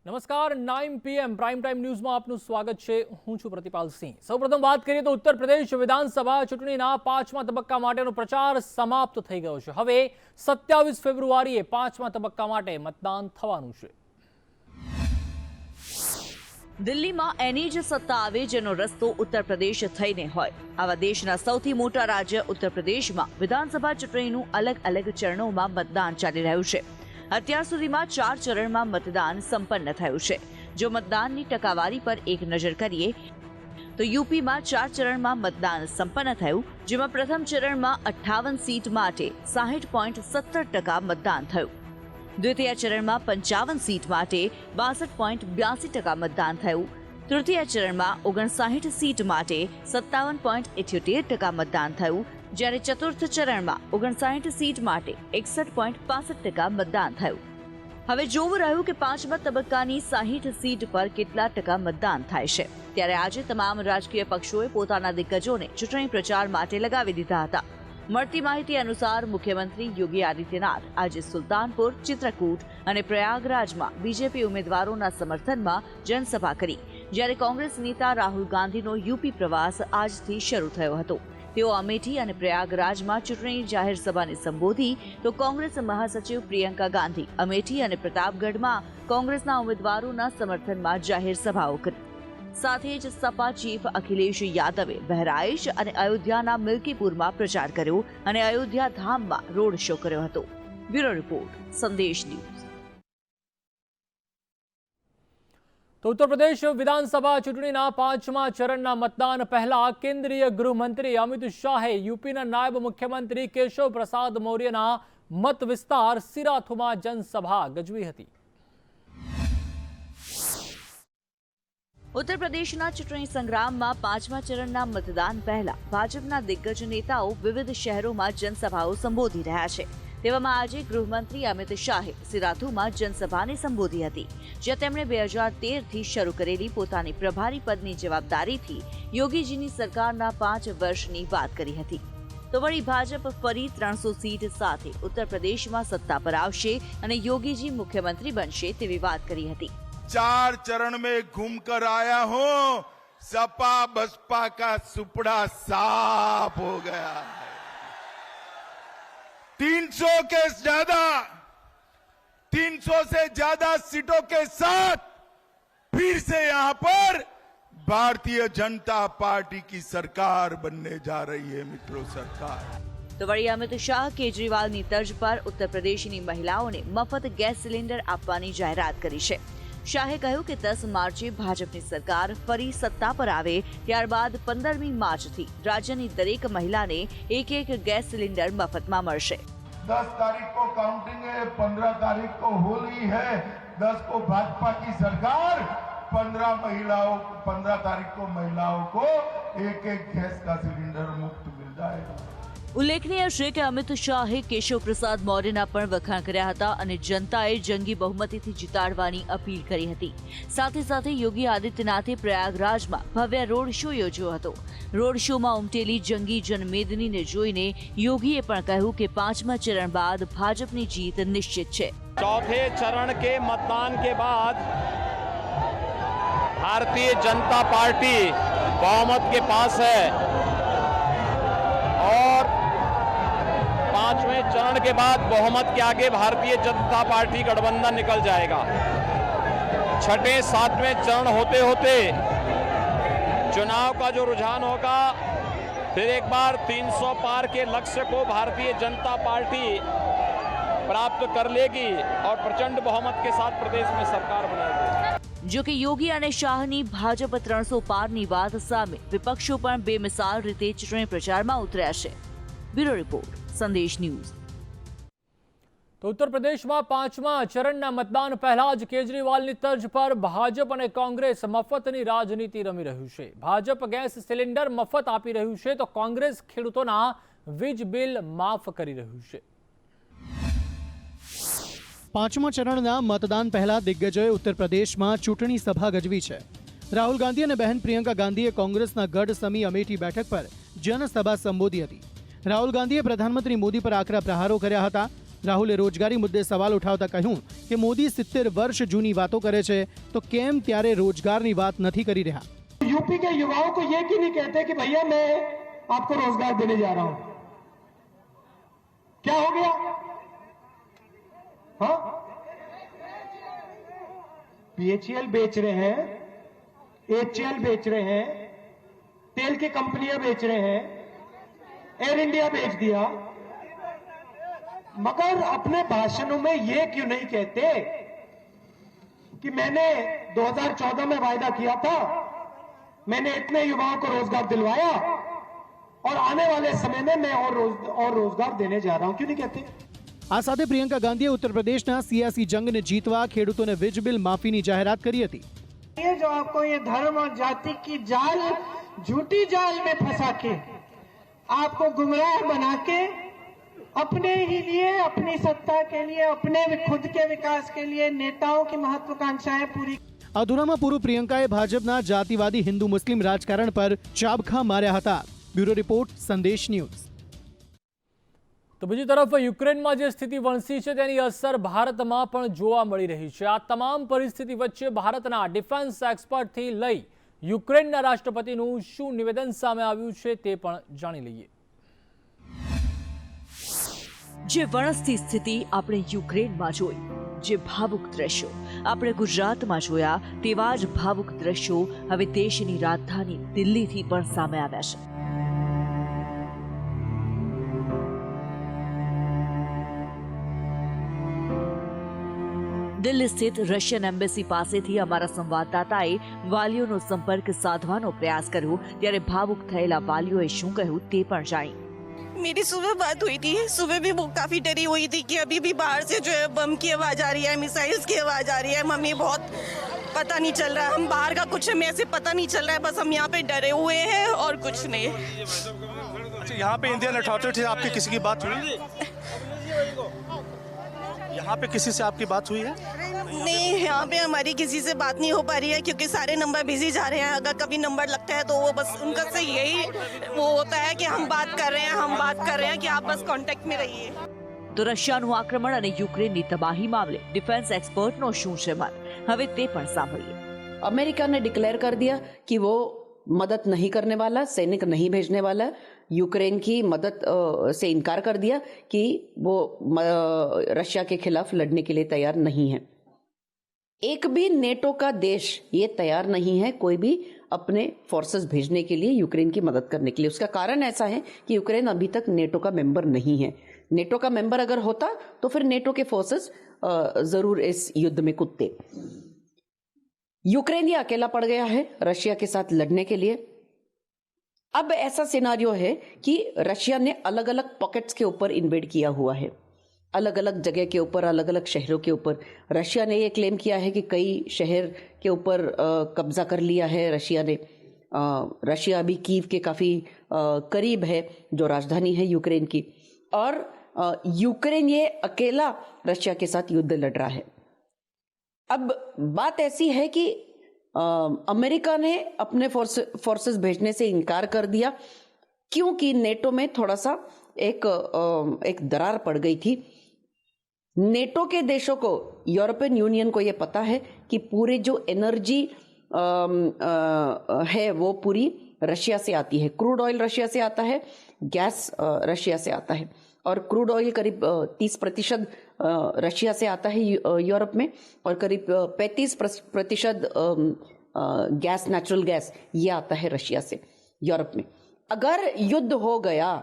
નમસ્કાર 9 PM prime time ન્યૂઝમાં આપનું સ્વાગત છે। હું છું પ્રતિપાલ સિંહ। સૌપ્રથમ વાત કરીએ તો ઉત્તર પ્રદેશ વિધાનસભા ચૂંટણીના 5મા તબક્કા માટેનો પ્રચાર સમાપ્ત થઈ ગયો છે। હવે 27 ફેબ્રુઆરીએ 5મા તબક્કા માટે મતદાન થવાનું છે। દિલ્હીમાં એની જ સત્તા આવે જેનો રસ્તો ઉત્તર પ્રદેશ થઈને હોય। આવા દેશના સૌથી મોટા રાજ્ય ઉત્તર પ્રદેશમાં વિધાનસભા ચૂંટણીનું અલગ અલગ ચરણોમાં મતદાન ચાલી રહ્યું છે। અત્યાર સુધીમાં 4 ચરણમાં મતદાન સંપન્ન થયું છે। જો મતદાનની ટકાવારી પર એક નજર કરીએ તો યુપીમાં 4 ચરણમાં મતદાન સંપન્ન થયું, જેમાં પ્રથમ ચરણમાં 58 સીટ માટે 60.70% મતદાન થયું। દ્વિતીય ચરણમાં 55 સીટ માટે 62.82% મતદાન થયું। તૃતીય ચરણમાં 59 સીટ માટે 57.78% મતદાન થયું, જ્યારે ચતુર્થ ચરણમાં 59 સીટ માટે 61.65% મતદાન થયું। હવે જોવું રહ્યું કે 5મા તબક્કાની 60 સીટ પર કેટલા ટકા મતદાન થાય છે। ત્યારે આજે તમામ રાજકીય પક્ષોએ પોતાના દિગ્ગજોને ચૂંટણી પ્રચાર માટે લગાવી દીધા હતા। મળતી માહિતી અનુસાર મુખ્યમંત્રી યોગી આદિત્યનાથ આજે સુલતાનપુર, ચિત્રકૂટ અને પ્રયાગરાજમાં બીજેપી ઉમેદવારોના સમર્થનમાં જનસભા કરી, જ્યારે કોંગ્રેસ નેતા રાહુલ ગાંધીનો યુપી પ્રવાસ આજથી શરૂ થયો હતો। તેઓ અમેઠી અને પ્રયાગરાજમાં ચૂંટણી જાહેર સભાને સંબોધી તો કોંગ્રેસ મહાસચિવ પ્રિયંકા ગાંધી અમેઠી અને પ્રતાપગઢમાં કોંગ્રેસના ઉમેદવારોના સમર્થનમાં જાહેર સભાઓ કરી। સાથે જ સપા ચીફ અખિલેશ યાદવે બહરાઇચ અને અયોધ્યાના મિલ્કીપુરમાં પ્રચાર કર્યો અને અયોધ્યા ધામમાં રોડ શો કર્યો હતો। બ્યુરો રિપોર્ટ, સંદેશ ન્યૂઝ। તો ઉત્તર પ્રદેશ વિધાનસભા ચૂંટણીના 5મા ચરણના મતદાન પહેલા કેન્દ્રીય ગૃહમંત્રી અમિત શાહે યુપીના નાયબ મુખ્યમંત્રી કેશવ પ્રસાદ મૌર્યના મત વિસ્તાર સિરાથુમાં જનસભા ગજવી હતી। ઉત્તર પ્રદેશના ચૂંટણી સંગ્રામમાં 5મા ચરણના મતદાન પહેલા ભાજપના દિગ્ગજ નેતાઓ વિવિધ શહેરોમાં જનસભાઓ સંબોધી રહ્યા છે। તેવામાં આજે ગૃહમંત્રી અમિત શાહે સિરાથુમાં જનસભાને સંબોધી હતી, જ્યાં તેમણે 2013થી શરૂ કરેલી પોતાની પ્રભારી પદની જવાબદારીથી યોગીજીની સરકારના 5 વર્ષની વાત કરી હતી। તો વળી ભાજપ ફરી 300 સીટ સાથે ઉત્તર પ્રદેશમાં સત્તા પર આવશે અને યોગીજી મુખ્યમંત્રી બનશે તેવી વાત કરી હતી। 4 चरण में घूमकर आया हूं, सपा बसपा का सुपड़ा साफ हो गया है। 300 से ज्यादा सीटों के साथ फिर से यहां पर भारतीय जनता पार्टी की सरकार बनने जा रही है मित्रों। सरकार તો વળી અમિત શાહ કેજરીવાલની તર્જ પર ઉત્તર પ્રદેશની મહિલાઓને મફત ગેસ સિલિન્ડર આપવાની જાહેરાત કરી છે। શાહે કહ્યું કે 10 માર્ચે ભાજપની સરકાર ફરી સત્તા પર આવે ત્યારબાદ 15મી માર્ચથી રાજ્યની દરેક મહિલાને એક ગેસ સિલિન્ડર મફતમાં મળશે। 10 तारीख को काउंटिंग है, 15 तारीख को होली है, 10 को भाजपा की सरकार, 15 तारीख को महिलाओं को एक गैस का सिलेंडर मुफ्त मिल जाएगा। ઉલ્લેખનીય છે કે અમિત શાહે કેશવ પ્રસાદ મૌર્યના પણ વખાણ કર્યા હતા અને જનતાએ જંગી બહુમતીથી જીતાડવાની અપીલ કરી હતી। સાથે સાથે યોગી આદિત્યનાથે પ્રયાગરાજમાં ભવ્ય રોડ શો યોજ્યો હતો। રોડ શોમાં ઉમટેલી જંગી જનમેદનીને જોઈને યોગીએ પણ કહ્યું કે 5મા ચરણ બાદ ભાજપની જીત નિશ્ચિત છે। चौथे चरण के मतदान के बाद भारतीय जनता पार्टी बहुमत के पास है और 5वें चरण के बाद बहुमत के आगे भारतीय जनता पार्टी गठबंधन निकल जाएगा। 6ठे 7वें चरण होते होते चुनाव का जो रुझान होगा, फिर एक बार 300 पार के लक्ष्य को भारतीय जनता पार्टी प्राप्त कर लेगी और प्रचंड बहुमत के साथ प्रदेश में सरकार बनाएगी। જો કે યોગી અને શાહની ભાજપ 300 પારની વાત સામે વિપક્ષો પણ બેમિસાલ રીતે ચૂંટણી પ્રચારમાં ઉતર્યા છે। બ્યુરો રિપોર્ટ, સંદેશ ન્યૂઝ। તો ઉત્તર પ્રદેશમાં 5મા ચરણના મતદાન પહેલા જ કેજરીવાલની તર્જ પર ભાજપ અને કોંગ્રેસ મફતની રાજનીતિ રમી રહ્યું છે। ભાજપ ગેસ સિલિન્ડર મફત આપી રહ્યું છે તો કોંગ્રેસ ખેડૂતોના વીજ બિલ માફ કરી રહ્યું છે। 5મા ચરણના મતદાન પહેલા દિગ્ગજોએ ઉત્તર પ્રદેશમાં ચૂંટણી સભા ગજવી છે। રાહુલ ગાંધી અને બહેન પ્રિયંકા ગાંધીએ કોંગ્રેસના ગઢ સમી અમેઠી બેઠક પર જનસભા સંબોધી હતી। રાહુલ ગાંધીએ પ્રધાનમંત્રી મોદી પર આકરા પ્રહારો કર્યા હતા। રાહુલે રોજગારી મુદ્દે સવાલ ઉઠાવતા કહ્યું કે મોદી 70 વર્ષ જૂની વાતો કરે છે તો કેમ ત્યારે રોજગારની વાત નથી કરી રહ્યા। यूपी के युवाओं को ये क्यों नहीं कहते कि भैया मैं आपको रोजगार देने जा रहा हूं? क्या हो गया? हाँ, बीएचईएल बेच रहे हैं, एचईएल बेच रहे हैं, तेल की कंपनियां बेच रहे हैं, एयर इंडिया बेच दिया, मगर अपने भाषणों में ये क्यों नहीं कहते कि मैंने 2014 में वायदा किया था, मैंने इतने युवाओं को रोजगार दिलवाया और आने वाले समय में मैं और रोजगार देने जा रहा हूं, क्यों नहीं कहते? આ સાથે પ્રિયંકા ગાંધીએ ઉત્તર પ્રદેશના સિયાસી જંગને જીતવા ખેડૂતોને વીજ બિલ માફીની જાહેરાત કરી હતી। ये जो आपको ये धर्म और जाति की जाल, झूठी जाल में फंसा के आपको गुमराह बना के अपने ही लिए, अपनी सत्ता के लिए, अपने खुद के विकास के लिए नेताओं की महत्वाकांक्षाएं पूरी। અધૂરામાં પૂરું પ્રિયંકાએ ભાજપના જાતિવાદી હિન્દુ મુસ્લિમ રાજકારણ પર ચાબખા માર્યા હતા। બ્યુરો રિપોર્ટ, સંદેશ ન્યૂઝ। તો બીજી તરફ યુક્રેનમાં જે સ્થિતિ વણસી છે તેની અસર ભારતમાં પણ જોવા મળી રહી છે। આ તમામ પરિસ્થિતિ વચ્ચે ભારતના ડિફેન્સ એક્સપર્ટથી લઈ યુક્રેનના રાષ્ટ્રપતિનું શું નિવેદન સામે આવ્યું છે તે પણ જાણી લઈએ। જે વણસતી સ્થિતિ આપણે યુક્રેનમાં જોઈ, જે ભાવુક દ્રશ્યો આપણે ગુજરાતમાં જોયા, તેવા જ ભાવુક દ્રશ્યો હવે દેશની રાજધાની દિલ્હીથી પણ સામે આવ્યા છે। દિલ્હી સ્થિત રશિયન એમ્બેસી પાસેથી અમારા સંવાદદાતાએ વાલીઓનો સંપર્ક સાધવાનો પ્રયાસ કર્યો, ત્યારે ભાવુક થયેલા વાલીઓએ શું કહ્યું તે પણ જાણી। मेरी सुबह बात हुई थी, सुबह भी वो काफ़ी डरी हुई थी कि अभी भी बाहर से जो है बम की आवाज़ आ रही है, मिसाइल्स की आवाज़ आ रही है, मम्मी बहुत पता नहीं चल रहा है, हम बाहर का कुछ हमें ऐसे पता नहीं चल रहा है, बस हम यहाँ पे डरे हुए हैं और कुछ नहीं। अच्छा, यहाँ पे इंडियन अथॉरिटी से आपकी किसी की बात हुई? यहाँ पे किसी से आपकी बात हुई है? नहीं, यहाँ पे हमारी किसी से बात नहीं हो पा रही है क्योंकि सारे नंबर बिजी जा रहे हैं। अगर कभी नंबर लगता है तो वो बस उनका से यही वो होता है कि हम बात कर रहे हैं कि आप बस कांटेक्ट में रहिए। તો રશિયાનું આક્રમણ અને યુક્રેનની તબાહી મામલે ડિફેન્સ એક્સપર્ટનો શું છે મત, હવે તે પણ સાંભળીએ। अमेरिका ने डिक्लेयर कर दिया कि वो मदद नहीं करने वाला, सैनिक नहीं भेजने वाला, यूक्रेन की मदद से इनकार कर दिया कि वो रशिया के खिलाफ लड़ने के लिए तैयार नहीं है। एक भी नेटो का देश ये तैयार नहीं है कोई भी अपने फोर्सेस भेजने के लिए, यूक्रेन की मदद करने के लिए। उसका कारण ऐसा है कि यूक्रेन अभी तक नेटो का मेंबर नहीं है। नेटो का मेंबर अगर होता तो फिर नेटो के फोर्सेस जरूर इस युद्ध में कूदते। यूक्रेन ये अकेला पड़ गया है रशिया के साथ लड़ने के लिए। अब ऐसा सिनारियो है कि रशिया ने अलग अलग पॉकेट्स के ऊपर इन्वेड किया हुआ है, अलग अलग जगह के ऊपर, अलग अलग शहरों के ऊपर। रशिया ने ये क्लेम किया है कि कई शहर के ऊपर कब्जा कर लिया है रशिया ने। रशिया अभी कीव के काफ़ी करीब है, जो राजधानी है यूक्रेन की, और यूक्रेन ये अकेला रशिया के साथ युद्ध लड़ रहा है। अब बात ऐसी है कि अमेरिका ने अपने फोर्सेस भेजने से इनकार कर दिया क्योंकि नेटो में थोड़ा सा एक दरार पड़ गई थी। नेटो के देशों को, यूरोपियन यूनियन को यह पता है कि पूरे जो एनर्जी है वो पूरी रशिया से आती है। क्रूड ऑयल रशिया से आता है, गैस रशिया से आता है, और क्रूड ऑयल करीब 30% रशिया से आता है यूरोप में, और करीब 35% गैस, नेचुरल गैस, ये आता है रशिया से यूरोप में। अगर युद्ध हो गया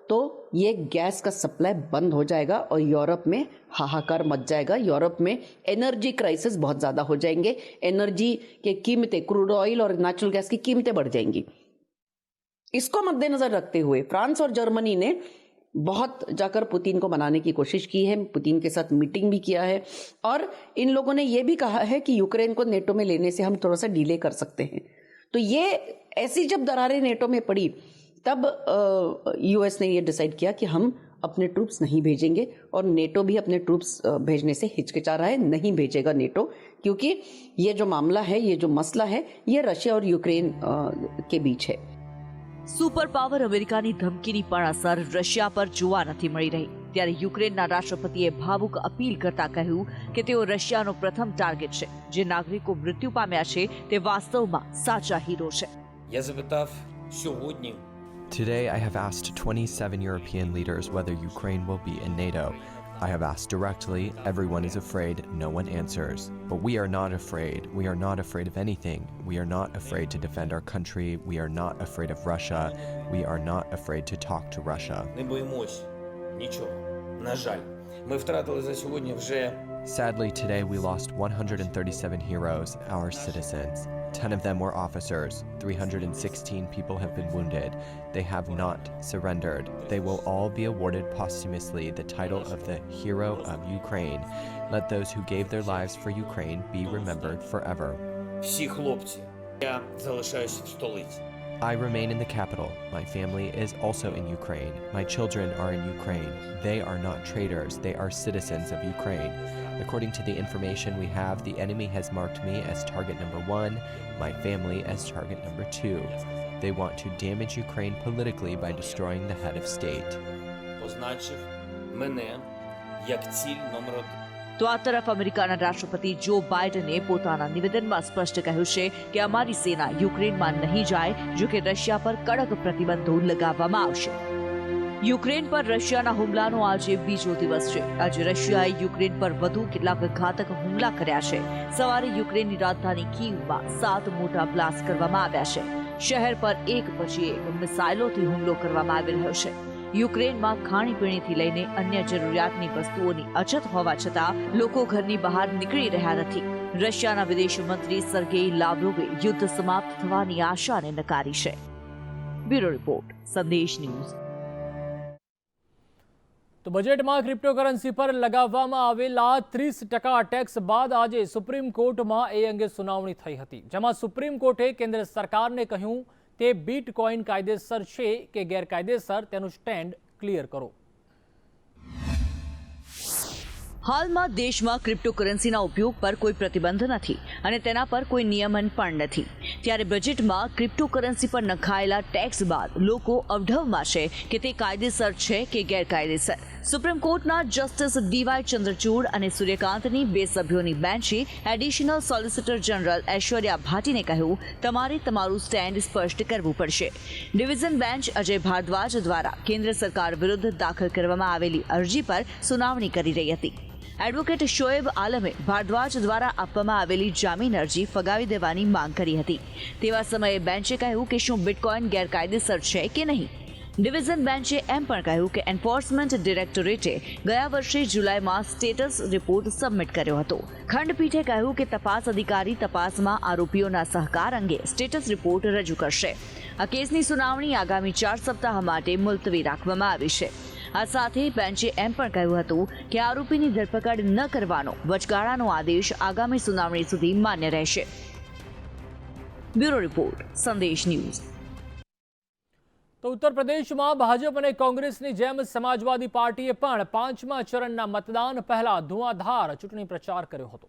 तो ये गैस का सप्लाई बंद हो जाएगा और यूरोप में हाहाकार मच जाएगा। यूरोप में एनर्जी क्राइसिस बहुत ज़्यादा हो जाएंगे, एनर्जी के कीमतें, क्रूड ऑयल और नेचुरल गैस की कीमतें बढ़ जाएंगी। इसको मद्देनजर रखते हुए फ्रांस और जर्मनी ने बहुत जाकर पुतिन को मनाने की कोशिश की है, पुतिन के साथ मीटिंग भी किया है, और इन लोगों ने यह भी कहा है कि यूक्रेन को नेटो में लेने से हम थोड़ा सा डिले कर सकते हैं। तो ये ऐसी जब दरारें नेटो में पड़ी तब यूएस ने ये डिसाइड किया कि हम अपने ट्रूप्स नहीं भेजेंगे, और नेटो भी अपने ट्रूप्स भेजने से हिचकिचा रहा है, नहीं भेजेगा नेटो, क्योंकि ये जो मामला है, ये जो मसला है, ये रशिया और यूक्रेन के बीच है। સુપર પાવર અમેરિકાની ધમકીની પણ અસર રશિયા પર જોવા નથી મળી રહી। ત્યારે યુક્રેનના રાષ્ટ્રપતિએ ભાવુક અપીલ કરતા કહ્યું કે તેઓ રશિયાનો પ્રથમ ટાર્ગેટ છે. જે નાગરિકો મૃત્યુ પામ્યા છે તે વાસ્તવમાં સાચા હીરો છે. Today, I have asked 27 European leaders whether Ukraine will be in NATO. I have asked directly, everyone is afraid, no one answers. But we are not afraid. We are not afraid of anything. We are not afraid to defend our country. We are not afraid of Russia. We are not afraid to talk to Russia. Не боїмось нічого. На жаль, ми втратили за сьогодні вже Sadly, today we lost 137 heroes, our citizens. 10 of them were officers. 316 people have been wounded. They have not surrendered. They will all be awarded posthumously the title of the Hero of Ukraine. Let those who gave their lives for Ukraine be remembered forever. всі хлопці. Я залишаюся в столиці. I remain in the capital. My family is also in Ukraine. My children are in Ukraine. They are not traitors. They are citizens of Ukraine. According to the information we have, the enemy has marked me as target number 1, my family as target number 2. They want to damage Ukraine politically by destroying the head of state. Позначив мене як ціль номер 1. તો આ તરફ અમેરિકાના રાષ્ટ્રપતિ જો બાઇડને પોતાના નિવેદનમાં સ્પષ્ટ કહ્યું છે કે અમારી સેના યુક્રેનમાં નહીં જાય, જો કે રશિયા પર કડક પ્રતિબંધો લગાવવામાં આવશે. યુક્રેન પર રશિયાના હુમલાનો આજે બીજો દિવસ છે. આજે રશિયાએ યુક્રેન પર વધુ કેટલાક ઘાતક હુમલા કર્યા છે. સવારે યુક્રેનની રાજધાની કીવમાં 7 મોટા બ્લાસ્ટ કરવામાં આવ્યા છે. શહેર પર એક પછી એક મિસાઇલોથી હુમલો કરવામાં આવી રહ્યો છે. યુક્રેનમાં ખાણીપીણીથી લઈને અન્ય જરૂરિયાતની વસ્તુઓની અછત હોવા છતાં લોકો ઘરની બહાર નીકળી રહ્યા નથી. રશિયાના વિદેશ મંત્રી સર્ગેઈ લાવ્રોવે યુદ્ધ સમાપ્ત થવાની આશાને નકારી છે. બ્યુરો રિપોર્ટ, સંદેશ ન્યૂઝ. તો બજેટમાં ક્રિપ્ટોકરન્સી પર લગાવવામાં આવેલા 30% ટેક્સ બાદ આજે સુપ્રીમ કોર્ટમાં એ અંગે સુનાવણી થઈ હતી, જેમાં સુપ્રીમ કોર્ટે કેન્દ્ર સરકારને કહ્યું તે બીટકોઇન કાયદેસર છે કે ગેરકાયદેસર તેનું સ્ટેન્ડ ક્લિયર કરો. હાલમાં દેશમાં ક્રિપ્ટોકરન્સીના ઉપયોગ પર કોઈ પ્રતિબંધ નથી અને તેના પર કોઈ નિયમન પણ નથી. ત્યારે બજેટમાં ક્રિપ્ટોકરન્સી પર નખાયેલા ટેક્સ બાદ લોકો અવઢવમાં છે કે તે કાયદેસર છે કે ગેરકાયદેસર. સુપ્રીમ કોર્ટના જસ્ટિસ ડીવાય ચંદ્રચૂડ અને સૂર્યકાંતની 2 સભ્યોની બેન્ચે એડિશનલ સોલિસિટર જનરલ ઐશ્વર્યા ભાટીને કહ્યું, તમારે તમારું સ્ટેન્ડ સ્પષ્ટ કરવું પડશે. ડિવિઝન બેન્ચ અજય ભારદ્વાજ દ્વારા કેન્દ્ર સરકાર વિરુદ્ધ દાખલ કરવામાં આવેલી અરજી પર સુનાવણી કરી રહી હતી. એડવોકેટ શોએબ આલમે ભારદ્વાજ દ્વારા આપવામાં આવેલી જામીન અરજી ફગાવી દેવાની માંગ કરી હતી. તેવા સમયે બેન્ચે કહ્યું કે શું બિટકોઇન ગેરકાયદેસર છે કે નહીં. ડિવિઝન બેન્ચે એમ પણ કહ્યું કે એન્ફોર્સમેન્ટ ડિરેક્ટોરેટે ગયા વર્ષે જુલાઈમાં સ્ટેટસ રિપોર્ટ સબમિટ કર્યો હતો. ખંડપીઠે કહ્યું કે તપાસ અધિકારી તપાસમાં આરોપીઓના સહકાર અંગે સ્ટેટસ રિપોર્ટ રજૂ કરશે. આ કેસની સુનાવણી આગામી 4 સપ્તાહ માટે મુલતવી રાખવામાં આવી છે. આ સાથે બેન્ચે એમ પણ કહ્યું હતું કે આરોપીની ધરપકડ ન કરવાનો વચગાળાનો આદેશ આગામી સુનાવણી સુધી માન્ય રહેશે. બ્યુરો રિપોર્ટ, સંદેશ ન્યૂઝ. તો ઉત્તર પ્રદેશમાં ભાજપ અને કોંગ્રેસની જેમ સમાજવાદી પાર્ટીએ પણ 5મા ચરણના મતદાન પહેલા ધુઆંધાર ચૂંટણી પ્રચાર કર્યો હતો.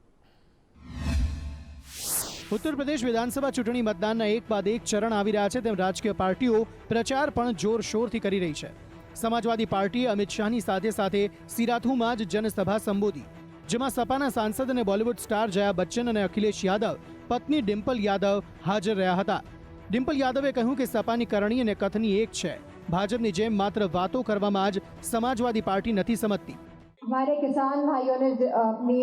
ઉત્તર પ્રદેશ વિધાનસભા ચૂંટણી મતદાનના એક બાદ એક ચરણ આવી રહ્યા છે, તેમ રાજકીય પાર્ટીઓ પ્રચાર પણ જોરશોરથી કરી રહી છે. સમાજવાદી પાર્ટીએ અમિત શાહની સાથે સાથે સિરાથુમાં જ જનસભા સંબોધી, જેમાં સપાના સાંસદ અને બોલિવૂડ સ્ટાર જયા બચ્ચન અને અખિલેશ યાદવ પત્ની ડિમ્પલ યાદવ હાજર રહ્યા હતા. ડિમ્પલ યાદવે કહ્યું કે સપાની કરણી અને કથની એક છે. ભાજપની જેમ માત્ર વાતો કરવામાં જ સમાજવાદી પાર્ટી નથી समझती. हमारे किसान भाइयों ने अपनी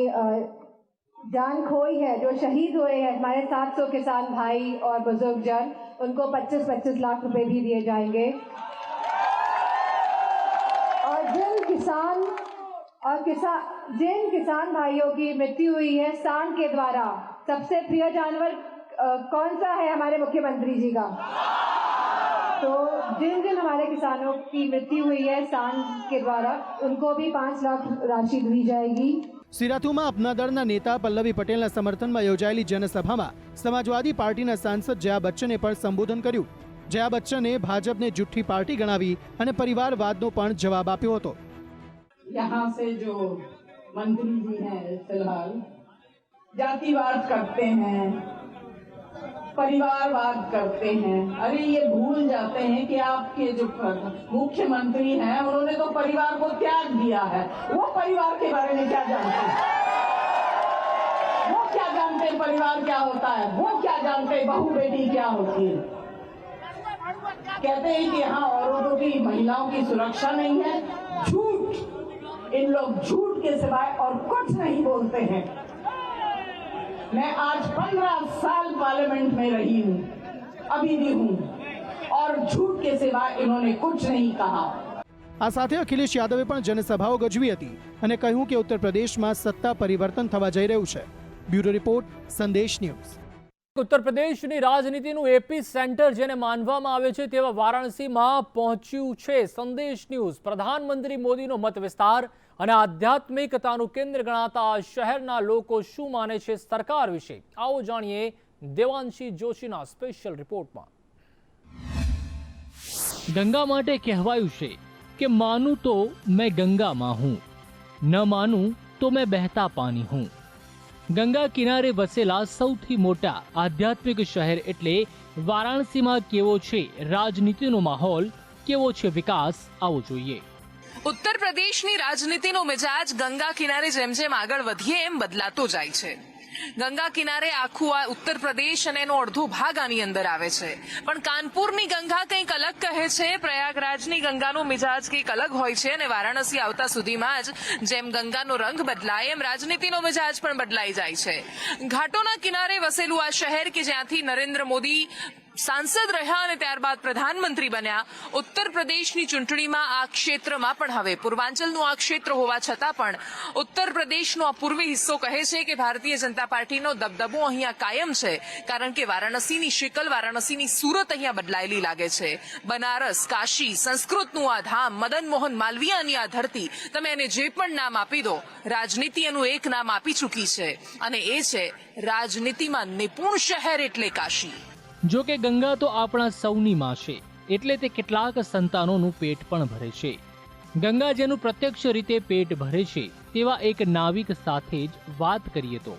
जान खोई है, जो शहीद हुए हैं, हमारे 700 किसान भाई और बुजुर्ग जन, उनको 25-25 लाख रुपए भी दिए जाएंगे. और जिन किसान भाइयों की मृत्यु हुई है सांड के द्वारा, सबसे प्रिय जानवर कौन सा है हमारे मुख्यमंत्री जी का, तो जिन हमारे किसानों की मृत्यु हुई है सांड के द्वारा, उनको भी 5 लाख राशि दी जाएगी. સિરાથુમાં અપના દળના નેતા પલ્લવી પટેલના સમર્થનમાં યોજાયેલી જનસભામાં સમાજવાદી પાર્ટીના સાંસદ જયા બચ્ચને પણ સંબોધન કર્યું. જયા બચ્ચને ભાજપને જુઠ્ઠી પાર્ટી ગણાવી અને પરિવારવાદનો પણ જવાબ આપ્યો હતો. यहाँ से जो मंत्री जी हैं फिलहाल जातिवाद करते हैं, परिवारवाद करते हैं। अरे ये भूल जाते हैं कि आपके जो मुख्यमंत्री हैं उन्होंने तो परिवार को त्याग दिया है। वो परिवार के बारे में क्या जानते हैं? वो क्या जानते हैं परिवार क्या होता है? वो क्या जानते हैं बहू बेटी क्या होती है? कहते हैं कि यहाँ औरतों की, महिलाओं की सुरक्षा नहीं है। झूठ, इन लोग झूठ के सिवाय और कुछ नहीं बोलते हैं। मैं आज 15 साल पार्लियामेंट में रही हूँ, अभी भी हूँ, और झूठ के सिवाय इन्होंने कुछ नहीं कहा। આ સાથે અખિલેશ યાદવે પણ જનસભાઓ ગજવી હતી અને કહ્યું કે ઉત્તર પ્રદેશમાં સત્તા પરિવર્તન થવા જઈ રહ્યું છે। બ્યુરો રિપોર્ટ, સંદેશ ન્યૂઝ। ઉત્તર પ્રદેશની રાજનીતિનું એપી સેન્ટર જેને માનવામાં આવે છે તેવા વારાણસીમાં પહોંચ્યું છે સંદેશ ન્યૂઝ। પ્રધાનમંત્રી મોદીનો મત વિસ્તાર અને આધ્યાત્મિકતાનું કેન્દ્ર ગણાતા આ શહેરના લોકો શું માને છે સરકાર વિશે, આવો જાણીએ દેવાંશી જોશીના સ્પેશિયલ રિપોર્ટમાં। ગંગા માટે કહેવાયું છે કે માનું તો मैं गंगा मां हूं, न मानूं तो मैं बहता पानी हूं। गंगा किनारे वसेला सौथी मोटा आध्यात्मिक शहर एटले वाराणसीमां केवो छे राजनीतिनो माहोल, केवो छे विकास, आवो जोईए। उत्तर प्रदेशनी राजनीतिनो मिजाज गंगा किनारे जेम जेम आगळ वधीए एम बदलातो जाय छे। गंगा किनारे आखू आ उत्तर प्रदेश अने एनो अर्धो भाग आनी अंदर आवे छे, पण कानपुरनी गंगा कंईक अलग कहे छे, प्रयागराजनी गंगानो मिजाज कंईक अलग होय छे अने वाराणसी आवता सुधीमां ज जेम गंगानो रंग बदलाय एम राजनीतिनो मिजाज पण बदलाई जाय छे। घाटोना किनारे वसेलुं आ शहेर के ज्यांथी नरेन्द्र मोदी सांसद रह्या અને ત્યારબાદ પ્રધાનમંત્રી બન્યા, ઉત્તર પ્રદેશની ચૂંટણીમાં આ ક્ષેત્રમાં પણ હવે પૂર્વાંચલનું આ ક્ષેત્ર હોવા છતાં પણ ઉત્તર પ્રદેશનો આ પૂર્વી હિસ્સો કહે છે કે ભારતીય જનતા પાર્ટીનો દબદબો અહીંયા કાયમ છે, કારણ કે વારાણસીની શિકલ, વારાણસીની સુરત અહીંયા બદલાયેલી લાગે છે। બનારસ, કાશી, સંસ્કૃતનું આ ધામ, મદન મોહન માલવીયાની આ ધરતી, તમે એને જે પણ નામ આપી દો, રાજનીતિ એનું એક નામ આપી ચૂકી છે અને એ છે રાજનીતિમાં નિપુણ શહેર એટલે કાશી। જો કે ગંગા તો આપણા સૌની માં છે, એટલે તે કેટલાક સંતાનોનું પેટ પણ ભરે છે। ગંગા જેનું પ્રત્યક્ષ રીતે પેટ ભરે છે તેવા એક નાવિક સાથે જ વાત કરીએ તો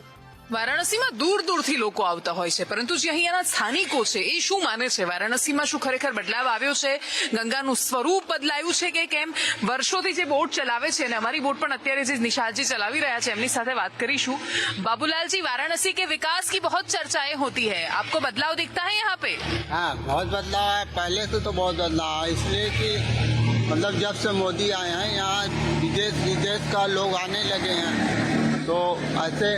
વારાણસીમાં દૂર દૂરથી લોકો આવતા હોય છે, પરંતુ જે અહીંયાના સ્થાનિકો છે એ શું માને છે? વારાણસીમાં શું ખરેખર બદલાવ આવ્યો છે? ગંગાનું સ્વરૂપ બદલાયું છે કે કેમ? વર્ષોથી જે બોટ ચલાવે છે, અને અમારી બોટ પણ અત્યારે જે નિશાળજી ચલાવી રહ્યા છે એમની સાથે વાત કરીશું। बाबूलाल जी, वाराणसी के विकास की बहुत चर्चाएं होती है, आपको बदलाव दिखता है यहाँ पे? हाँ, बहुत बदलाव है। पहले से तो बहुत बदलाव है, इसलिए कि मतलब जब से मोदी आए हैं यहाँ विदेश का लोग आने लगे हैं, तो ऐसे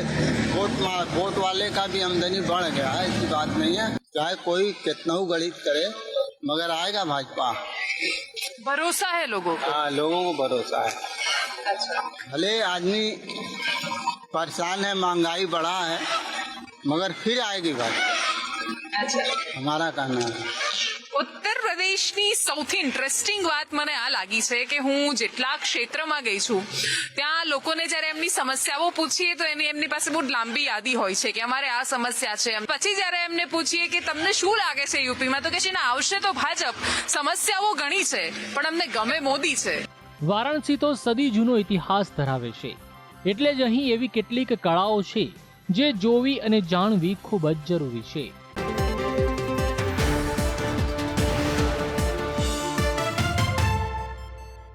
वोट वाले का भी आमदनी बढ़ गया है। ऐसी बात नहीं है, चाहे कोई कितना गणित करे मगर आएगा भाजपा। भरोसा है लोगों को? हाँ, लोगों को भरोसा है। अच्छा, भले आदमी परेशान है, महंगाई बढ़ा है, मगर फिर आएगी बात। अच्छा, हमारा कहना है। ઉત્તર પ્રદેશની સૌથી ઇન્ટરેસ્ટિંગ વાત મને આ લાગી છે કે હું જેટલા ક્ષેત્રમાં ગઈ છું ત્યાં લોકોને જ્યારે એમની સમસ્યાઓ પૂછીએ તો એમની પાસે બહુ લાંબી યાદી હોય છે કે અમારે આ સમસ્યા છે। પછી જ્યારે એમને પૂછીએ કે તમને શું લાગે છે યુપીમાં, તો કે છે ને આવશે તો ભાજપ, સમસ્યાઓ ઘણી છે પણ અમને ગમે મોદી છે। વારાણસી તો સદી જૂનો ઇતિહાસ ધરાવે છે, એટલે જ અહીં એવી કેટલીક કળાઓ છે જે જોવી અને જાણવી ખૂબ જ જરૂરી છે।